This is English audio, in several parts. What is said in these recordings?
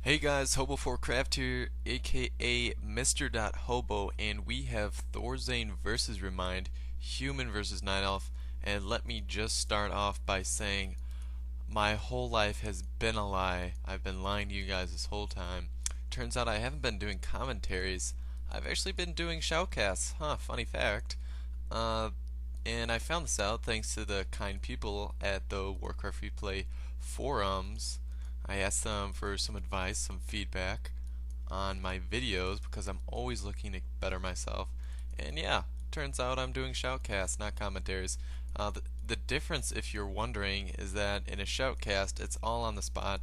Hey guys, Hobo4Craft here, aka Mr.Hobo, and we have ThorZaIN versus ReMinD, human versus Nightelf, and let me just start off by saying my whole life has been a lie. I've been lying to you guys this whole time. Turns out I haven't been doing commentaries. I've actually been doing shoutcasts. Funny fact. Uh, and I found this out thanks to the kind people at the Warcraft Replay forums. I asked them for some advice, some feedback on my videos because I'm always looking to better myself. And yeah, turns out I'm doing shoutcasts, not commentaries. The difference, if you're wondering, is that in a shoutcast, it's all on the spot.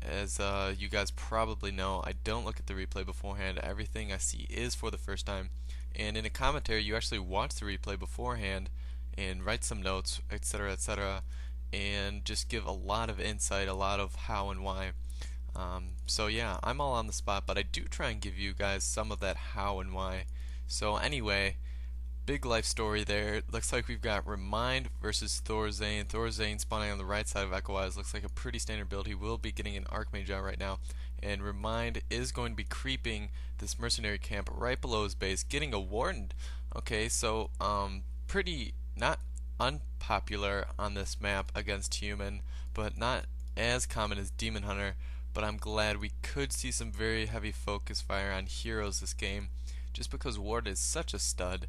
As you guys probably know, I don't look at the replay beforehand. Everything I see is for the first time. And in a commentary, you actually watch the replay beforehand and write some notes, etc., etc., and just give a lot of insight, a lot of how and why. So yeah, I'm all on the spot, but I do try and give you guys some of that how and why. So anyway, big life story there. Looks like we've got ReMinD versus ThorZaIN. ThorZaIN spawning on the right side of Echo-Wise. Looks like a pretty standard build. He will be getting an Archmage out right now. And ReMinD is going to be creeping this mercenary camp right below his base, getting a Warden. Okay, so pretty not unpopular on this map against human, but not as common as Demon Hunter. But I'm glad we could see some very heavy focus fire on heroes this game, just because Ward is such a stud.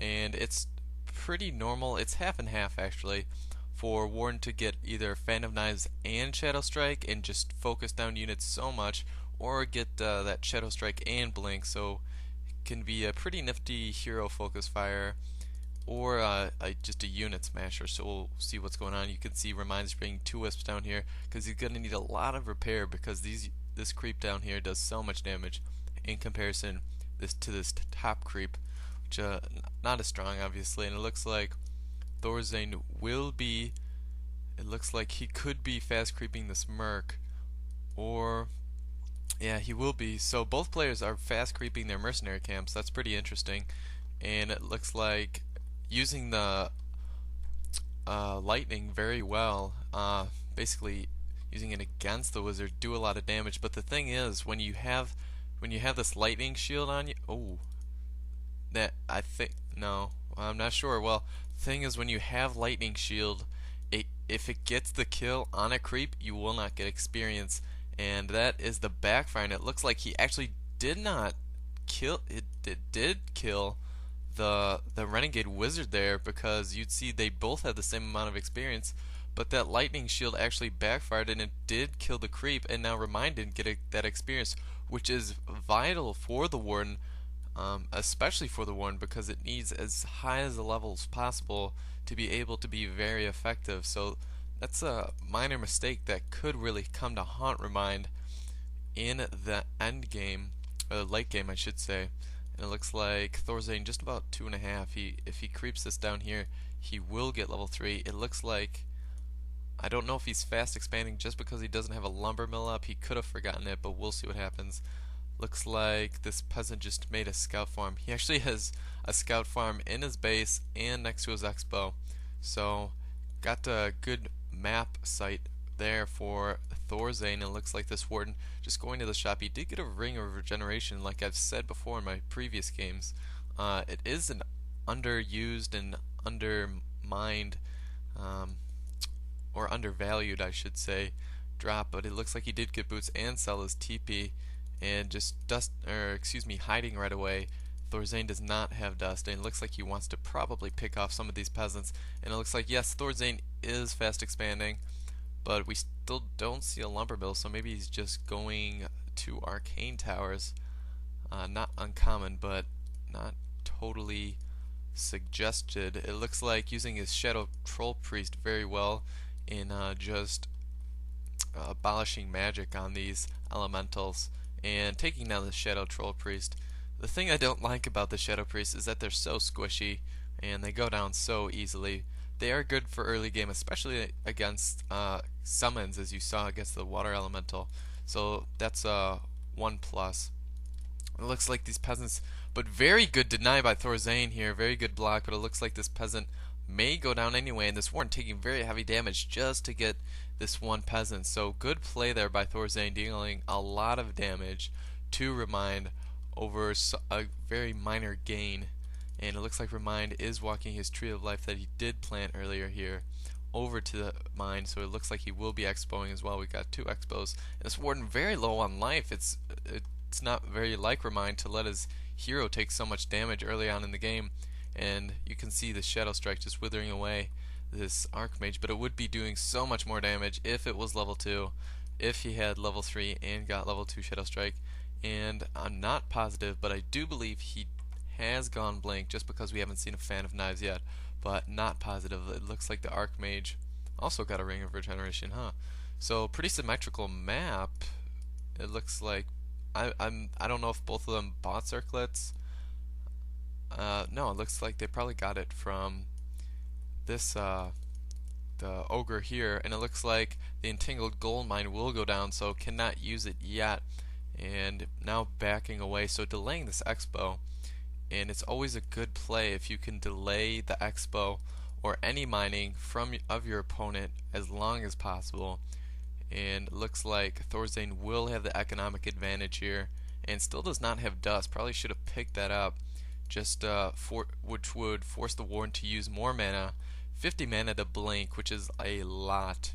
And it's pretty normal, it's half and half actually, for Warden to get either Fan of Knives and Shadow Strike and just focus down units so much, or get that Shadow Strike and Blink, so it can be a pretty nifty hero focus fire, or just a unit smasher. So we'll see what's going on. You can see ReMinD's bringing 2 Wisps down here because he's going to need a lot of repair because this creep down here does so much damage in comparison to this top creep, which not as strong obviously. And it looks like ThorZaIN will be, it looks like he could be fast creeping this Merc, or yeah, he will be. So both players are fast creeping their mercenary camps. That's pretty interesting. And it looks like using the lightning very well, basically using it against the wizard, do a lot of damage. But the thing is, when you have this lightning shield on you, that I think, no, I'm not sure. Well, thing is, when you have lightning shield, if it gets the kill on a creep, you will not get experience, and that is the backfire. And it looks like he actually did not kill it. It did kill the renegade wizard there, because you'd see they both had the same amount of experience, but that lightning shield actually backfired and it did kill the creep, and now ReMinD didn't get that experience, which is vital for the Warden, especially for the Warden, because it needs as high as the levels possible to be able to be very effective. So that's a minor mistake that could really come to haunt ReMinD in the end game, late game I should say. And it looks like ThorZaIN just about 2.5. If he creeps this down here, he will get level 3. It looks like, I don't know if he's fast expanding just because he doesn't have a lumber mill up. He could have forgotten it, but we'll see what happens. Looks like this peasant just made a scout farm. He actually has a scout farm in his base and next to his expo. So got a good map site there for ThorZaIN. It looks like this Warden just going to the shop. He did get a ring of regeneration, like I've said before in my previous games. It is an underused and undermined, or undervalued I should say, drop, but it looks like he did get boots and sell his TP, and just hiding right away. ThorZaIN does not have dust, and it looks like he wants to probably pick off some of these peasants. And it looks like, yes, ThorZaIN is fast expanding, but we still don't see a lumber mill, so maybe he's just going to arcane towers. Not uncommon, but not totally suggested. It looks like using his Shadow Troll Priest very well in just abolishing magic on these elementals and taking down the Shadow Troll Priest. The thing I don't like about the Shadow Priest is that they're so squishy and they go down so easily. They are good for early game, especially against summons, as you saw against the water elemental. So that's one plus. It looks like these peasants, but very good deny by ThorZaIN here, very good block, but it looks like this peasant may go down anyway, and this Warden taking very heavy damage just to get this one peasant. So good play there by ThorZaIN, dealing a lot of damage to ReMinD over a very minor gain. And it looks like ReMinD is walking his tree of life that he did plant earlier here over to the mine, so it looks like he will be expoing as well. We got 2 expos, and this Warden very low on life. It's not very like ReMinD to let his hero take so much damage early on in the game, and you can see the Shadow Strike just withering away this Archmage, but it would be doing so much more damage if it was level 2, if he had level 3 and got level 2 Shadow Strike. And I'm not positive, but I do believe he has gone blank, just because we haven't seen a Fan of Knives yet, but not positive. It looks like the Archmage also got a Ring of Regeneration, huh? So pretty symmetrical map. It looks like I don't know if both of them bought circlets. No, it looks like they probably got it from this the ogre here, and it looks like the entangled gold mine will go down, so cannot use it yet, and now backing away, so delaying this expo. And it's always a good play if you can delay the expo or any mining of your opponent as long as possible. And it looks like ThorZaIN will have the economic advantage here, and still does not have dust. Probably should have picked that up, just which would force the Warden to use more mana, 50 mana to blink, which is a lot.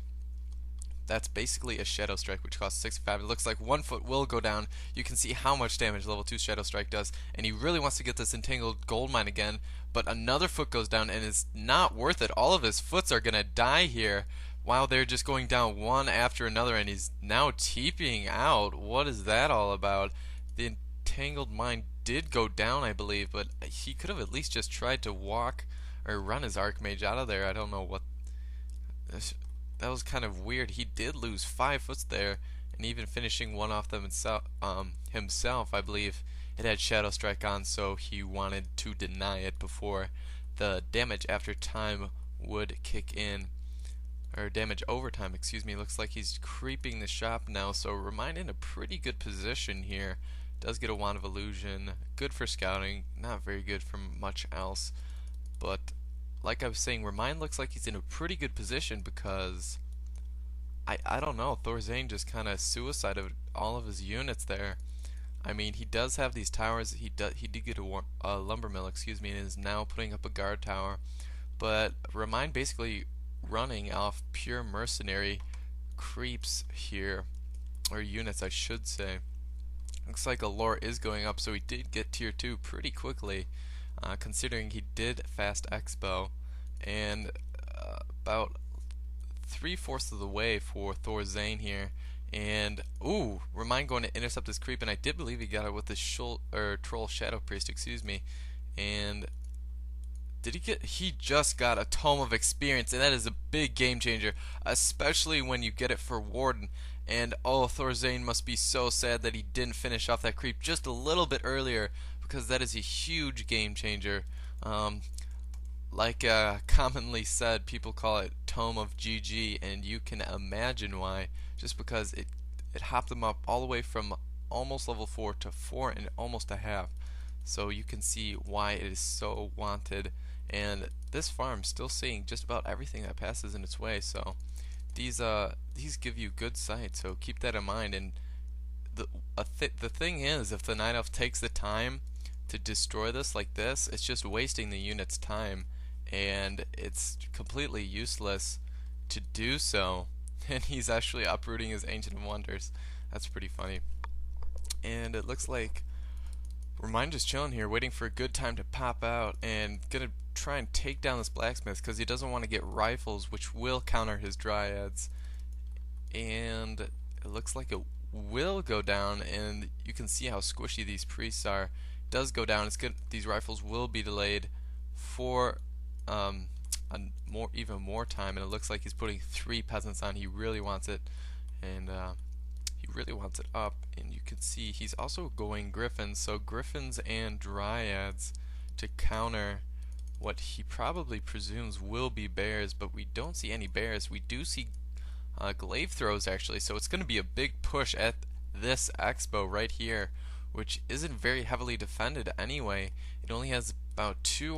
That's basically a Shadow Strike, which costs 65. It looks like 1 foot will go down. You can see how much damage level 2 Shadow Strike does, and he really wants to get this entangled gold mine again, but another foot goes down, and it's not worth it. All of his foots are gonna die here while they're just going down one after another, and he's now TPing out. What is that all about? The entangled mine did go down, I believe, but he could have at least just tried to walk or run his Archmage out of there. I don't know what... That was kind of weird. He did lose 5 foots there, and even finishing one off them himself, I believe it had Shadow Strike on, so he wanted to deny it before the damage after time would kick in, or damage over time, excuse me. Looks like he's creeping the shop now, so ReMinD in a pretty good position here. Does get a Wand of Illusion, good for scouting, not very good for much else, but like I was saying, ReMinD looks like he's in a pretty good position because I don't know, ThorZaIN just kind of suicided all of his units there. I mean, he does have these towers. He did get a lumber mill, excuse me, and is now putting up a guard tower. But ReMinD basically running off pure mercenary creeps here, or units, I should say. Looks like Allure is going up, so he did get tier 2 pretty quickly. Considering he did fast expo, and about 3/4 of the way for ThorZaIN here, and ooh, ReMinD going to intercept this creep, and I did believe he got it with the Troll Shadow Priest, excuse me. And did he get? He just got a Tome of Experience, and that is a big game changer, especially when you get it for Warden. And oh, ThorZaIN must be so sad that he didn't finish off that creep just a little bit earlier, because that is a huge game changer. Like commonly said, people call it Tome of GG, and you can imagine why, just because it hopped them up all the way from almost level 4 to 4 and almost a half. So you can see why it is so wanted, and this farm still seeing just about everything that passes in its way. So these give you good sight, so keep that in mind. And the thing is, if the Nightelf takes the time to destroy this like this, it's just wasting the unit's time, and it's completely useless to do so. And he's actually uprooting his Ancient of Wonders. That's pretty funny. And it looks like ReMinD just chilling here, waiting for a good time to pop out, and gonna try and take down this blacksmith because he doesn't want to get rifles, which will counter his dryads. And it looks like it will go down, and you can see how squishy these priests are. Does go down. It's good. These rifles will be delayed for even more time, and it looks like he's putting 3 peasants on. He really wants it, and he really wants it up. And you can see he's also going griffins, so griffins and dryads to counter what he probably presumes will be bears, but we don't see any bears. We do see glaive throws actually, so it's going to be a big push at this expo right here, which isn't very heavily defended anyway. It only has about 2